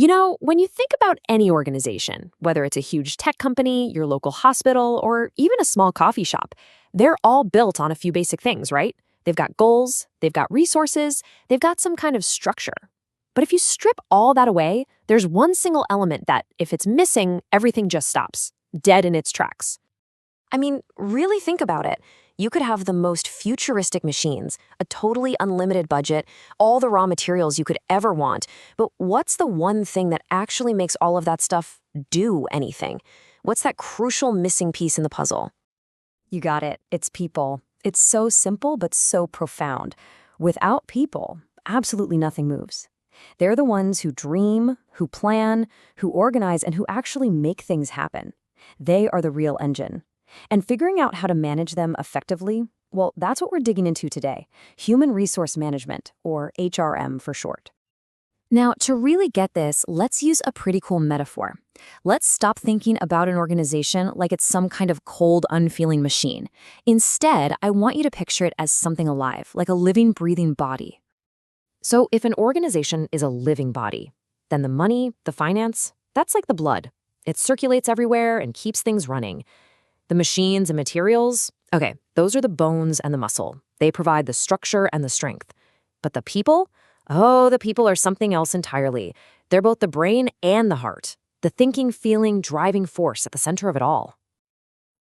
When you think about any organization, whether it's a huge tech company, your local hospital, or even a small coffee shop, they're all built on a few basic things, right? They've got goals, they've got resources, they've got some kind of structure. But if you strip all that away, there's one single element that, if it's missing, everything just stops, dead in its tracks. I mean, really think about it. You could have the most futuristic machines, a totally unlimited budget, all the raw materials you could ever want. But what's the one thing that actually makes all of that stuff do anything? What's that crucial missing piece in the puzzle? You got it. It's people. It's so simple, but so profound. Without people, absolutely nothing moves. They're the ones who dream, who plan, who organize, and who actually make things happen. They are the real engine. And figuring out how to manage them effectively, well, that's what we're digging into today. Human Resource Management, or HRM for short. Now, to really get this, let's use a pretty cool metaphor. Let's stop thinking about an organization like it's some kind of cold, unfeeling machine. Instead, I want you to picture it as something alive, like a living, breathing body. So if an organization is a living body, then the money, the finance, that's like the blood. It circulates everywhere and keeps things running. The machines and materials, okay, those are the bones and the muscle. They provide the structure and the strength. But the people? Oh, the people are something else entirely. They're both the brain and the heart, the thinking, feeling, driving force at the center of it all.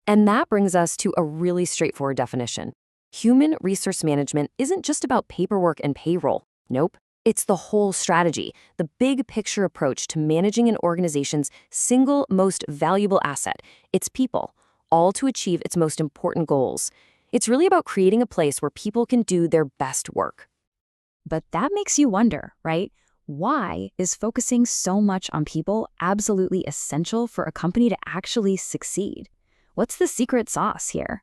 And that brings us to a really straightforward definition. Human resource management isn't just about paperwork and payroll. Nope. It's the whole strategy, the big picture approach to managing an organization's single most valuable asset, its people, all to achieve its most important goals. It's really about creating a place where people can do their best work. But that makes you wonder, right? Why is focusing so much on people absolutely essential for a company to actually succeed? What's the secret sauce here?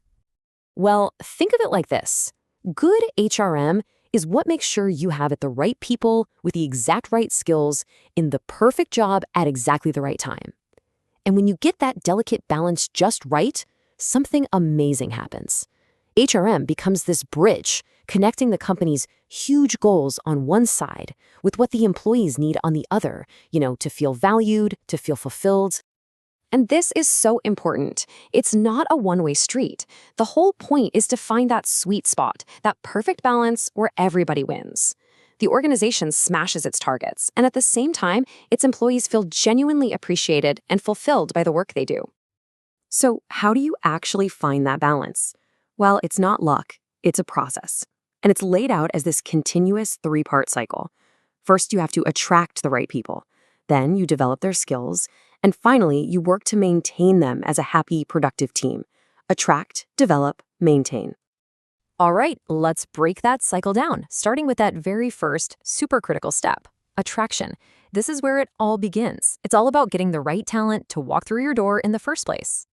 Well, think of it like this. Good HRM is what makes sure you have the right people with the exact right skills in the perfect job at exactly the right time. And when you get that delicate balance just right, something amazing happens. HRM becomes this bridge connecting the company's huge goals on one side with what the employees need on the other, to feel valued, to feel fulfilled. And this is so important. It's not a one-way street. The whole point is to find that sweet spot, that perfect balance where everybody wins. The organization smashes its targets, and at the same time, its employees feel genuinely appreciated and fulfilled by the work they do. So how do you actually find that balance? Well, it's not luck, it's a process. And it's laid out as this continuous three-part cycle. First, you have to attract the right people. Then you develop their skills. And finally, you work to maintain them as a happy, productive team. Attract, develop, maintain. All right, let's break that cycle down, starting with that very first super critical step, attraction. This is where it all begins. It's all about getting the right talent to walk through your door in the first place.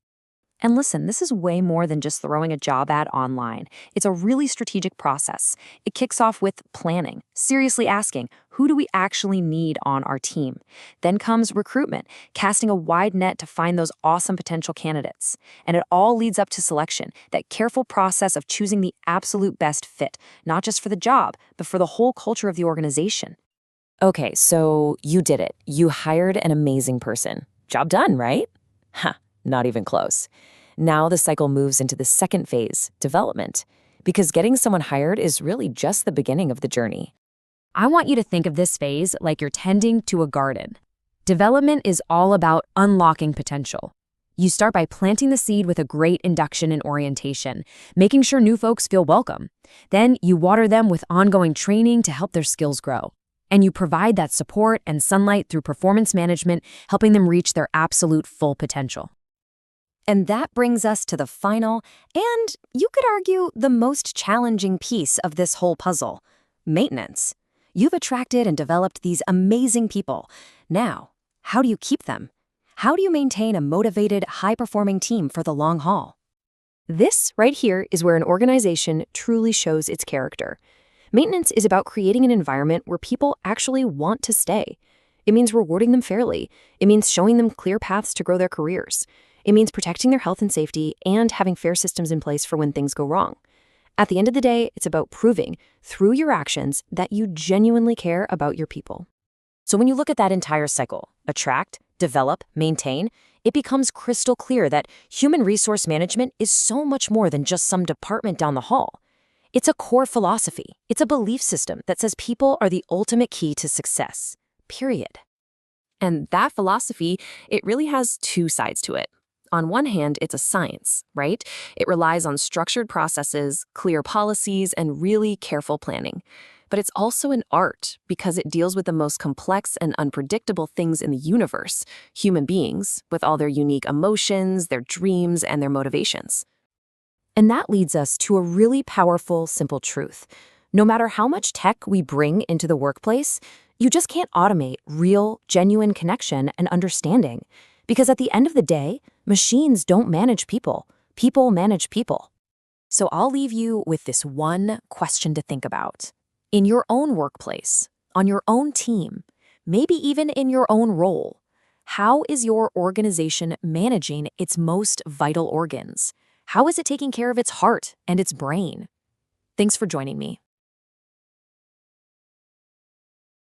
And listen, this is way more than just throwing a job ad online. It's a really strategic process. It kicks off with planning, seriously asking, who do we actually need on our team? Then comes recruitment, casting a wide net to find those awesome potential candidates. And it all leads up to selection, that careful process of choosing the absolute best fit, not just for the job, but for the whole culture of the organization. Okay, so you did it. You hired an amazing person. Job done, right? Huh, not even close. Now the cycle moves into the second phase, development, because getting someone hired is really just the beginning of the journey. I want you to think of this phase like you're tending to a garden. Development is all about unlocking potential. You start by planting the seed with a great induction and orientation, making sure new folks feel welcome. Then you water them with ongoing training to help their skills grow. And you provide that support and sunlight through performance management, helping them reach their absolute full potential. And that brings us to the final, and you could argue the most challenging piece of this whole puzzle, maintenance. You've attracted and developed these amazing people. Now, how do you keep them? How do you maintain a motivated, high-performing team for the long haul? This right here is where an organization truly shows its character. Maintenance is about creating an environment where people actually want to stay. It means rewarding them fairly. It means showing them clear paths to grow their careers. It means protecting their health and safety and having fair systems in place for when things go wrong. At the end of the day, it's about proving, through your actions, that you genuinely care about your people. So when you look at that entire cycle, attract, develop, maintain, it becomes crystal clear that human resource management is so much more than just some department down the hall. It's a core philosophy. It's a belief system that says people are the ultimate key to success. Period. And that philosophy, it really has two sides to it. On one hand, it's a science, right? It relies on structured processes, clear policies, and really careful planning. But it's also an art because it deals with the most complex and unpredictable things in the universe, human beings, with all their unique emotions, their dreams, and their motivations. And that leads us to a really powerful, simple truth. No matter how much tech we bring into the workplace, you just can't automate real, genuine connection and understanding. Because at the end of the day, machines don't manage people. People manage people. So I'll leave you with this one question to think about. In your own workplace, on your own team, maybe even in your own role, how is your organization managing its most vital organs? How is it taking care of its heart and its brain? Thanks for joining me.